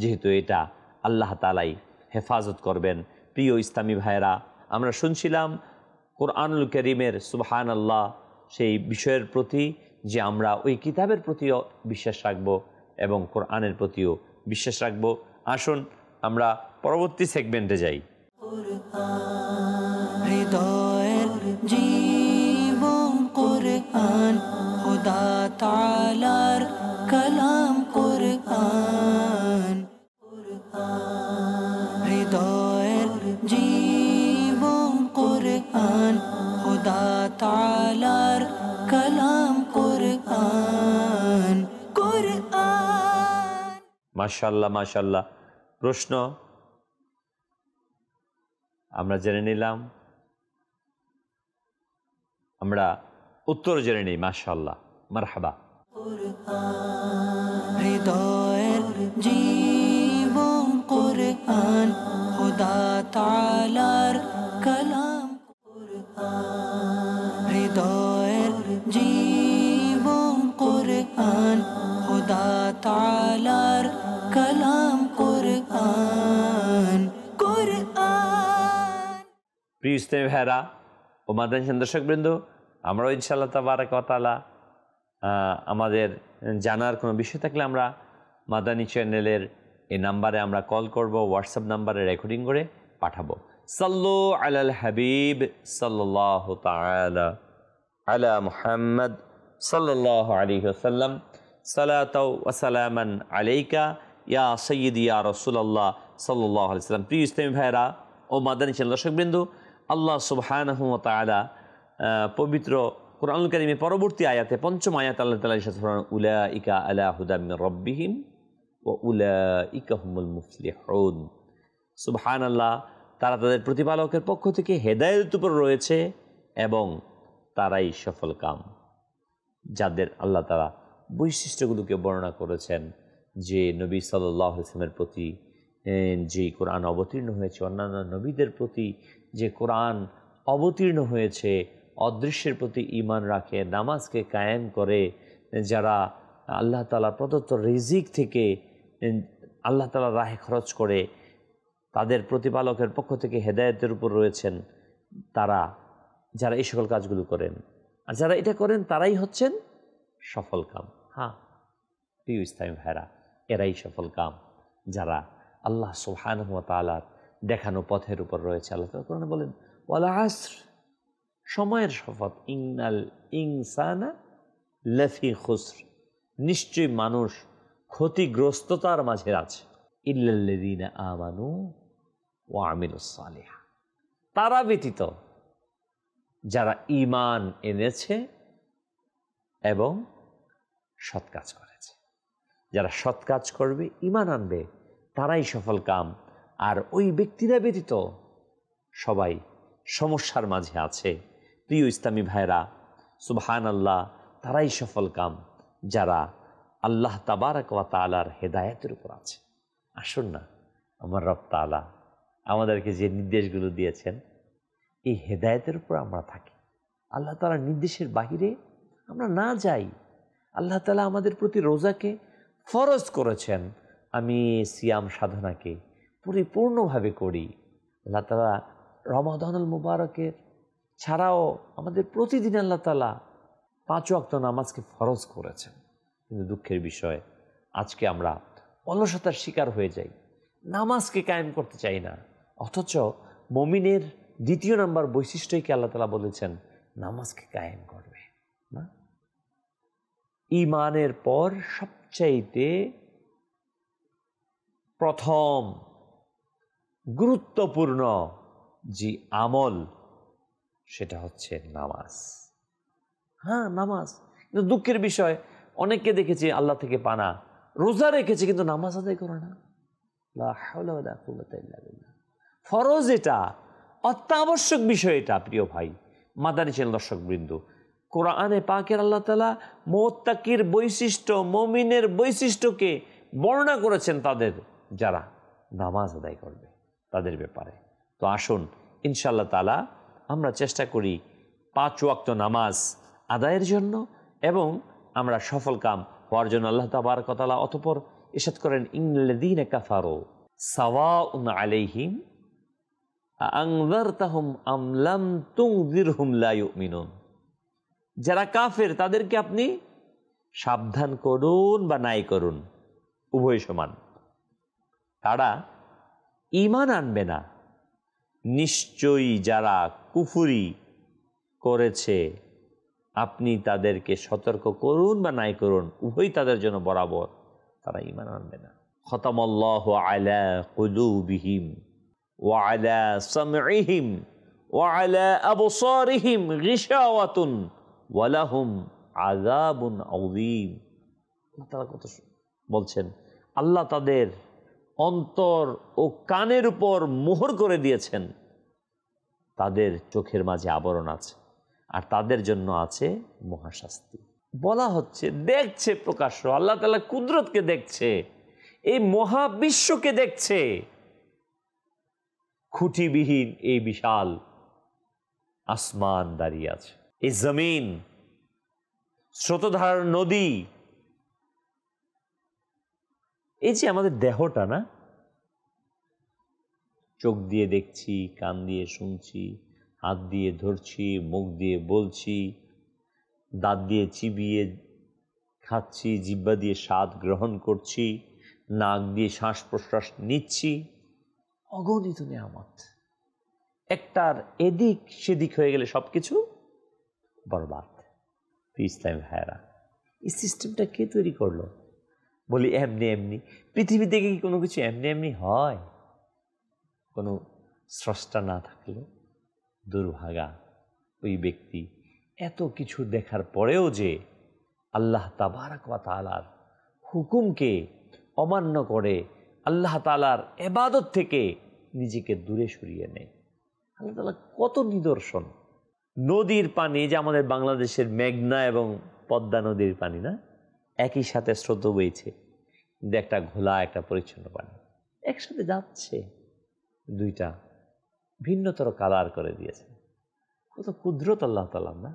যেহেতু এটা আল্লাহ তাআলাই হেফাজত করবেন। প্রিয় ইসলামী ভাইয়েরা, আমরা শুনছিলাম কোরআনুল কারীমের সুবহানাল্লাহ সেই বিষয়ের প্রতি যে আমরা ওই কিতাবের প্রতিও বিশ্বাস রাখব এবং কোরআনের প্রতিও বিশ্বাস রাখব। আসুন আমরা পরবর্তী সেগমেন্টে যাই। হৃদয়ের জীবন কোরআন, খোদা তাআলার কালাম কোরআন। হৃদয়ের জীবন কোরআন, খোদা তাআলার কালাম কোরআন। কোরআন। মাশাআল্লাহ, মাশাআল্লাহ। প্রশ্ন আমরা জেনে নিলাম, আমরা উত্তর জেনে নিই। মাশাআল্লাহ, মারহাবা। হৃদয়ের জীবন কোরআন, খোদা তাআলার কালাম কোরআন। হৃদয়ের জীবন কোরআন, খোদা তাআলার কালাম কোরআন। কোরআন। প্রিয় ইসলামী ভাইরা ও মাদানী দর্শকবৃন্দ, আমরাও ইনশাআল্লাহ তাবারাক ওয়া তাআলা আমাদের জানার কোনো বিষয় থাকলে আমরা মাদানী চ্যানেলের এই নাম্বারে আমরা কল করব, হোয়াটসঅ্যাপ নাম্বারে রেকর্ডিং করে পাঠাবো। সাল্লু আলাল হাবিব সাল্লাল্লাহু তাআলা আলা মুহাম্মদ সাল্লাল্লাহু আলাইহি ওয়াসাল্লাম। সালাতাও ওয়া সালামান আলাইকা ইয়া সাইয়্যিদি ইয়া রাসূলুল্লাহ সাল্লাল্লাহু আলাইহি ওয়াসাল্লাম। প্রিয় ইসলামী ভাইরা ও মাদানী চ্যানেল দর্শকবৃন্দ, আল্লাহ সুবহানাহু ওয়া তাআলা পবিত্র কুরআনুল কারীমে পরবর্তী আয়াতে পঞ্চম আয়াত আল্লাহ তাআলা ইরশাদ ফরমান উলাইকা আলা হুদাম মির রাব্বিহিম ওয়া উলাইকা হুমুল মুফলিহুন। সুবহানাল্লাহ, তারা তাদের প্রতিপালকের পক্ষ থেকে হেদায়েতের উপর রয়েছে এবং তারাই সফল কাম। যাদের আল্লাহ তাআলা বৈশিষ্ট্যগুলোকে বর্ণনা করেছেন, যে নবী সাল্লাল্লাহু আলাইহি ওয়াসাল্লামের প্রতি যে কোরআন অবতীর্ণ হয়েছে, অন্যান্য নবীদের প্রতি যে কোরআন অবতীর্ণ হয়েছে, অদৃশ্যের প্রতি ঈমান রাখে, নামাজকে কায়েম করে, যারা আল্লাহ তাআলা প্রদত্ত রিজিক থেকে আল্লাহ তাআলা রাহে খরচ করে, তাদের প্রতিপালকের পক্ষ থেকে হেদায়েতের উপর রয়েছেন, তারা যারা এই সকল কাজগুলো করেন, আর যারা এটা করেন তারাই হচ্ছেন সফল কাম। হ্যাঁ প্রিয় ইসলামী ভাইরা, এরাই সফল কাম যারা আল্লাহ সুবহানাহু ওয়া তাআলার দেখানো পথের উপর রয়েছে। আল্লাহ তাআলা কোরআনে বলেন ওয়াল আসর, সময়ের শপথ, ইন্নাল ইনসানা লাফি খুসর, নিশ্চয়ই মানুষ ক্ষতিগ্রস্ততার মাঝে আছে। ইল্লাল্লাযীনা আমানু ওয়া আমিলুস সালিহাত, তারা ব্যতীত যারা ঈমান এনেছে এবং সৎ কাজ করেছে। যারা সৎ কাজ করবে, ঈমান আনবে, তারাই সফল কাম। আর ওই ব্যক্তিরা ব্যতীত সবাই সমস্যার মাঝে আছে। প্রিয় ইসলামী ভাইরা, সুবহানাল্লাহ, তারাই সফল কাম যারা আল্লাহ তাবারাক ওয়া তাআলার হেদায়েতের উপর আছে। আসুন না, আমার রব তাআলা আমাদেরকে যে নির্দেশগুলো দিয়েছেন, এই হেদায়েতের উপর আমরা থাকি। আল্লাহ তাআলার নির্দেশের বাহিরে আমরা না যাই। আল্লাহ তাআলা আমাদের প্রতি রোজাকে ফরজ করেছেন, আমি সিয়াম সাধনাকে পরিপূর্ণভাবে করি। আল্লাহ তাআলা রমাদানুল মুবারকের ছাড়াও আমাদের প্রতিদিন আল্লাহ তাআলা 5 ওয়াক্ত নামাজকে ফরজ করেছেন। কিন্তু দুঃখের বিষয়, আজকে আমরা অলসতার শিকার হয়ে যাই, নামাজকে কায়েম করতে চাই না। অথচ মুমিনের 2 নম্বর বৈশিষ্ট্যকে আল্লাহ তাআলা বলেছেন নামাজকে কায়েম করবে না। ঈমানের পর সবচাইতে প্রথম গুরুত্বপূর্ণ যে আমল, সেটা হচ্ছে নামাজ। হ্যাঁ, নামাজ। কিন্তু দুঃখের বিষয়, অনেককে দেখেছি আল্লাহ থেকে পানা, রোজা রেখেছে কিন্তু নামাজ আদায় করে না। লা হাওলা ওয়ালা কুওয়াতা ইল্লা বিল্লাহ। ফরজ এটা, অত্যাবশ্যক বিষয় এটা। প্রিয় ভাই, মাদানী চ্যানেল দর্শকবৃন্দ, কোরআনে পাকের আল্লাহ তাআলা মুত্তাকির বৈশিষ্ট্য, মুমিনের বৈশিষ্ট্যকে বর্ণনা করেছেন তাদের যারা নামাজ আদায় করবে, তাদের ব্যাপারে। তো আসুন ইনশাআল্লাহ তাআলা আমরা চেষ্টা করি 5 ওয়াক্ত নামাজ আদায়ের জন্য এবং আমরা সফল কাম হওয়ার জন্য। আল্লাহ তাবারক ওয়া তাআলা অতঃপর ইরশাদ করেন ইন্নাল্লাযীনা কাফারু সাওয়াউন আলাইহিম আনযারতাহুম আম লাম তুনযিরহুম লা ইউমিনুন। যারা কাফের তাদেরকে আপনি সাবধান করুন বা নাই করুন, উভয় সমান। তারা ঈমান আনবে না। নিশ্চয়ই যারা কুফরি করেছে, আপনি তাদেরকে সতর্ক করুন বা নাই করুন, উভয় তাদের জন্য বরাবর, তারা ঈমান আনবে না। খতামাল্লাহু আলা কুলুবিহিম ওয়া আলা সামঈহিম ওয়া আলা আবসারিহিম গিশাওয়াতুন ওয়া লাহুম আযাবুন আযীম। তারা কত বলছেন, আল্লাহ তাদের অন্তর ও কানের উপর মোহর করে দিয়েছেন, তাদের চোখের মাঝে আবরণ আছে, আর তাদের জন্য আছে মহাশাস্তি। বলা হচ্ছে দেখছে প্রকাশ্য, আল্লাহ তাআলা কুদরতকে দেখছে, এই মহাবিশ্বকে দেখছে। খুঁটিবিহীন এই বিশাল আসমান দাঁড়িয়ে আছে, এই জমিন, স্রোতধারার নদী, এই যে আমাদের দেহটা না, চোখ দিয়ে দেখছি, কান দিয়ে শুনছি, হাত দিয়ে ধরছি, মুখ দিয়ে বলছি, দাঁত দিয়ে চিবিয়ে খাচ্ছি, জিহ্বা দিয়ে স্বাদ গ্রহণ করছি, নাক দিয়ে শ্বাস প্রশ্বাস নিচ্ছি, অগণিত নেয়ামত। একটার এদিক সেদিক হয়ে গেলে সব কিছু বরবাদ। ইসলামী ভাইয়েরা, এই সিস্টেমটা কে তৈরি করলো? বলি এমনি এমনি। পৃথিবী থেকে কি কোনো কিছু এমনি এমনি হয়? কোনো স্রষ্টা না থাকলে? দুর্ভাগা ওই ব্যক্তি এত কিছু দেখার পরেও যে আল্লাহ তাবারক ওয়া তাআলার হুকুমকে অমান্য করে আল্লাহ তাআলার ইবাদত থেকে নিজেকে দূরে সরিয়ে নেয়। আল্লাহ তাআলা কত নিদর্শন। নদীর পানি, যে আমাদের বাংলাদেশের মেঘনা এবং পদ্মা নদীর পানি না, একই সাথে স্রোত বইছে, কিন্তু একটা ঘোলা একটা পরিচ্ছন্ন পানি একসাথে যাচ্ছে, দুইটা ভিন্নতর কালার করে দিয়েছে। কত কুদরত আল্লাহ তাআলা না?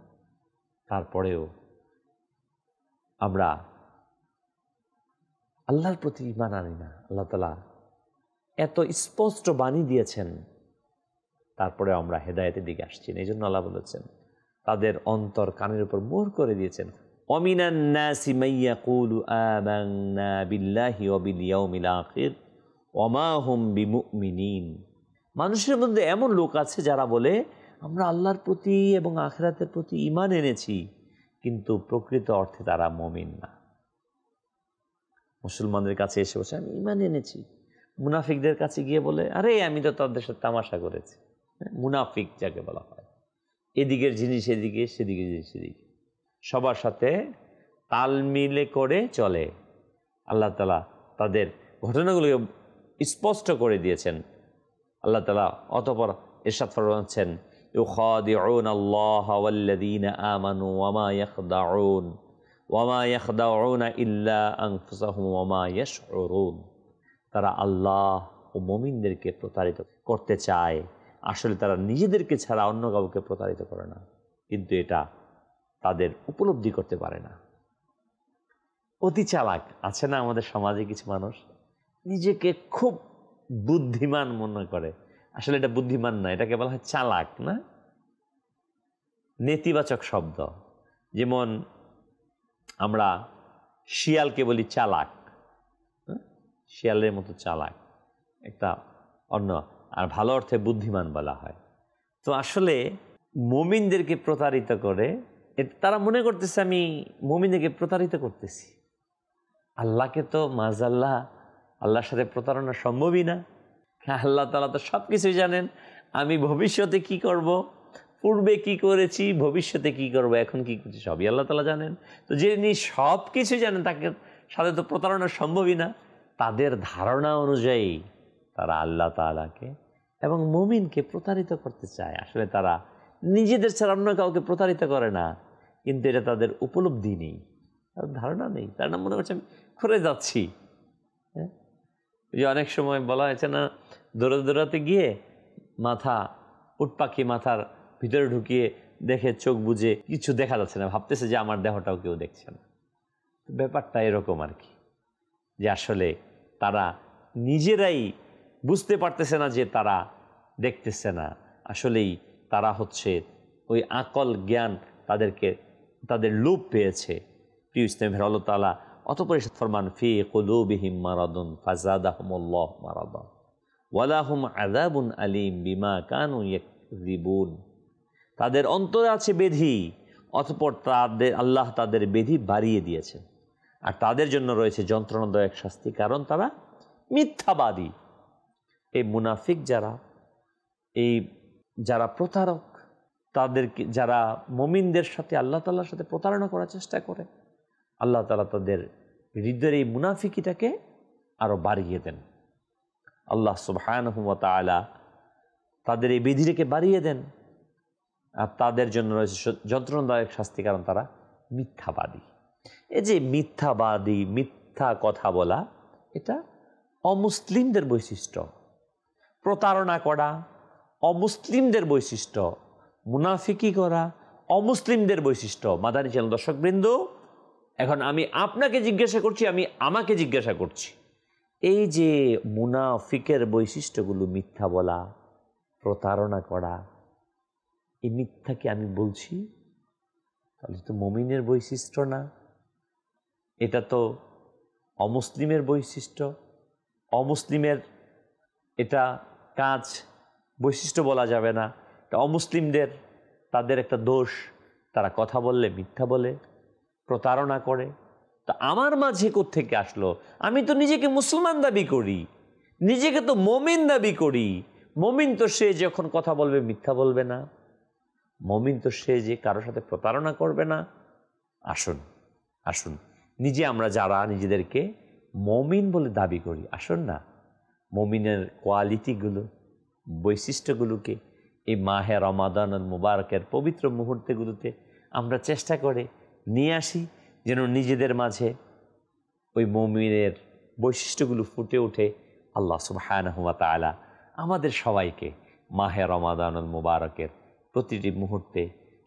তারপরেও আমরা আল্লাহর প্রতি ঈমান আনি না। আল্লাহ তাআলা এত স্পষ্ট বাণী দিয়েছেন, তারপরে আমরা হেদায়েতের দিকে আসছি না। এই জন্য আল্লাহ বলেছেন তাদের অন্তর কানের উপর মোহর করে দিয়েছেন। ওয়ামিনান নাসি মাইয়াকুলু আমান্না বিল্লাহি ওয়া বিল ইয়াউমিল আখির ওয়া মা হুম বিমুমিনিন। মানুষের মধ্যে এমন লোক আছে যারা বলে আমরা আল্লাহর প্রতি এবং আখিরাতের প্রতি ঈমান এনেছি, কিন্তু প্রকৃত অর্থে তারা মুমিন না। মুসলমানদের কাছে এসে বসে আমি ঈমান এনেছি, মুনাফিকদের কাছে গিয়ে বলে আরে আমি তো তাদের সাথে তামাশা করেছি। মুনাফিক যাকে বলা হয়, এদিকের জিনিস এদিকে, সেদিকে জিনিস সেদিকে, সবার সাথে তাল মিলে করে চলে। আল্লাহ তাআলা তাদের ঘটনাগুলোকে স্পষ্ট করে দিয়েছেন। আল্লাহ তাআলা অতঃপর ইরশাদ ফরমাচ্ছেন ইউখাদিউন আল্লাহ ওয়াল্লাযীনা আমানু ওয়া মা ইয়াখদাউনা ইল্লা আনফুসাহুম ওয়া মা ইয়াশউরুন। তারা আল্লাহ ও মুমিনদেরকে প্রতারিত করতে চায়, আসলে তারা নিজেদেরকে ছাড়া অন্য কাউকে প্রতারিত করে না, কিন্তু এটা তাদের উপলব্ধি করতে পারে না। অতি চালাক আছে না আমাদের সমাজে কিছু মানুষ, নিজেকে খুব বুদ্ধিমান মনে করে, আসলে এটা বুদ্ধিমান না, এটাকে বলা হয় চালাক। না, নেতিবাচক শব্দ। যেমন আমরা শিয়ালকে বলি চালাক, শিয়ালের মতো চালাক একটা অন্য, আর ভালো অর্থে বুদ্ধিমান বলা হয়। তো আসলে মুমিনদেরকে প্রতারিত করে, তারা মনে করতেছে আমি মুমিনদেরকে প্রতারিত করতেছি। আল্লাহকে তো মাযাল্লাহ আল্লাহর সাথে প্রতারণা সম্ভবই না। আল্লাহ তাআলা তো সব কিছুই জানেন, আমি ভবিষ্যতে কি করব, পূর্বে কি করেছি, ভবিষ্যতে কি করব, এখন কি করছি, সবই আল্লাহ তাআলা জানেন। তো যিনি সব কিছু জানেন তাকে সাথে তো প্রতারণা সম্ভবই না। তাদের ধারণা অনুযায়ী তারা আল্লাহ তাআলাকে এবং মুমিনকে প্রতারিত করতে চায়। আসলে তারা নিজেদের ছাড়া অন্য কাউকে প্রতারিত করে না, কিন্তু এটা তাদের উপলব্ধি নেই, তাদের ধারণা নেই। তার নাম মনে করছে আমি ঘুরে যাচ্ছি। হ্যাঁ, যে অনেক সময় বলা হয়েছে না, দৌড়াতে গিয়ে মাথা উট পাখি মাথার ভিতরে ঢুকিয়ে দেখে চোখ বুজে কিছু দেখা যাচ্ছে না, ভাবতেছে যে আমার দেহটাও কেউ দেখছে না। ব্যাপারটা এরকম আর কি, যে আসলে তারা নিজেরাই বুঝতে পারতেছে না যে তারা দেখতেছে না। আসলেই তারা হচ্ছে ওই আকল জ্ঞান তাদের লোপ পেয়েছে। প্রিয় ইসলাম ভাই, আল্লাহ তাআলা অতঃপর ইরশাদ ফরমান ফি কুলুবিহিম মারাদুন ফাযাদাহুমুল্লাহু মারাদা ওয়া লাহুম আযাবুন আলীম বিমা কানু ইয়াকযিবুন। তাদের অন্তরে আছে ব্যাধি, অতঃপর আল্লাহ তাদের ব্যাধি বাড়িয়ে দিয়েছেন, আর তাদের জন্য রয়েছে যন্ত্রণাদায়ক শাস্তি, কারণ তারা মিথ্যাবাদী। এই মুনাফিক যারা প্রতারক, তাদেরকে যারা মুমিনদের সাথে আল্লাহ তাআলার সাথে প্রতারণা করার চেষ্টা করে, আল্লাহ তাআলা তাদের হৃদয়ের এই মুনাফিকিটাকে আরো বাড়িয়ে দেন। আল্লাহ সুবহানাহু ওয়া তাআলা তাদের এই বিধিটাকে বাড়িয়ে দেন, আর তাদের জন্য রয়েছে যন্ত্রণাদায়ক শাস্তি, কারণ তারা মিথ্যাবাদী। এই যে মিথ্যাবাদী, মিথ্যা কথা বলা, এটা অমুসলিমদের বৈশিষ্ট্য। প্রতারণা করা অমুসলিমদের বৈশিষ্ট্য, মুনাফিকি করা অমুসলিমদের বৈশিষ্ট্য। মাদানী চ্যানেল দর্শকবৃন্দ, এখন আমি আপনাকে জিজ্ঞাসা করছি, আমি আমাকে জিজ্ঞাসা করছি, এই যে মুনাফিকের বৈশিষ্ট্যগুলো, মিথ্যা বলা, প্রতারণা করা, এই মিথ্যা কি আমি বলছি? তাহলে তো মুমিনের বৈশিষ্ট্য না, এটা তো অমুসলিমের বৈশিষ্ট্য। অমুসলিমের এটা কাজ, বৈশিষ্ট্য বলা যাবে না, এটা অমুসলিমদের তাদের একটা দোষ। তারা কথা বললে মিথ্যা বলে, প্রতারণা করে। তা আমার মাঝে কোত্থেকে আসলো? আমি তো নিজেকে মুসলমান দাবি করি, নিজেকে তো মমিন দাবি করি। মমিন তো সে যখন কথা বলবে মিথ্যা বলবে না, মমিন তো সে যে কারোর সাথে প্রতারণা করবে না। আসুন আসুন, নিজে আমরা যারা নিজেদেরকে মমিন বলে দাবি করি, আসুন না মমিনের কোয়ালিটিগুলো, বৈশিষ্ট্যগুলোকে এই মাহে রমাদানুল মুবারকের পবিত্র মুহূর্তগুলোতে আমরা চেষ্টা করে নিয়ে আসি, যেন নিজেদের মাঝে ওই মুমিনের বৈশিষ্ট্যগুলো ফুটে ওঠে। আল্লাহ সুবহানাহু ওয়া তাআলা আমাদের সবাইকে মাহে রমাদানুল মুবারকের প্রতিটি মুহূর্তে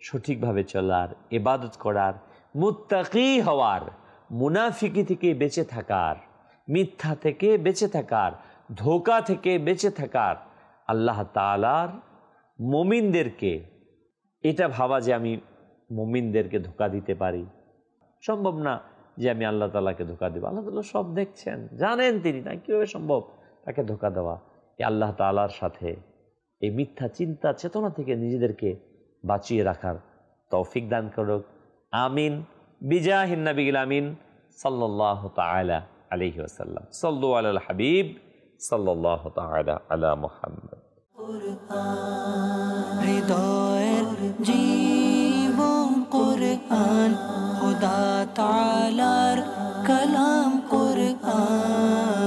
সঠিকভাবে চলার, ইবাদত করার, মুত্তাকি হওয়ার, মুনাফিকি থেকে বেঁচে থাকার, মিথ্যা থেকে বেঁচে থাকার, ধোঁকা থেকে বেঁচে থাকার, আল্লাহ তাআলার মুমিনদেরকে এটা ভাবা যে আমি মুমিনদেরকে ধোঁকা দিতে পারি, সম্ভব না যে আমি আল্লাহ তাআলাকে ধোঁকা দেব। আল্লাহ তাআলা সব দেখছেন, জানেন তিনি, না কীভাবে সম্ভব তাকে ধোঁকা দেওয়া? এই আল্লাহ তাআলার সাথে এই মিথ্যা চিন্তা চেতনা থেকে নিজেদেরকে বাঁচিয়ে রাখার তৌফিক দান করুক। আমিন। বিজাহিন নবিয়িল আমিন সাল্লাল্লাহু তাআলা আলাইহি ওয়াসাল্লাম। সাল্লু আলাল হাবিব সাল্লাল্লাহু তাআলা আলা মুহাম্মদ। হৃদয়ের জীবন কুরআন, খোদা তাআলার কালাম কুরআন।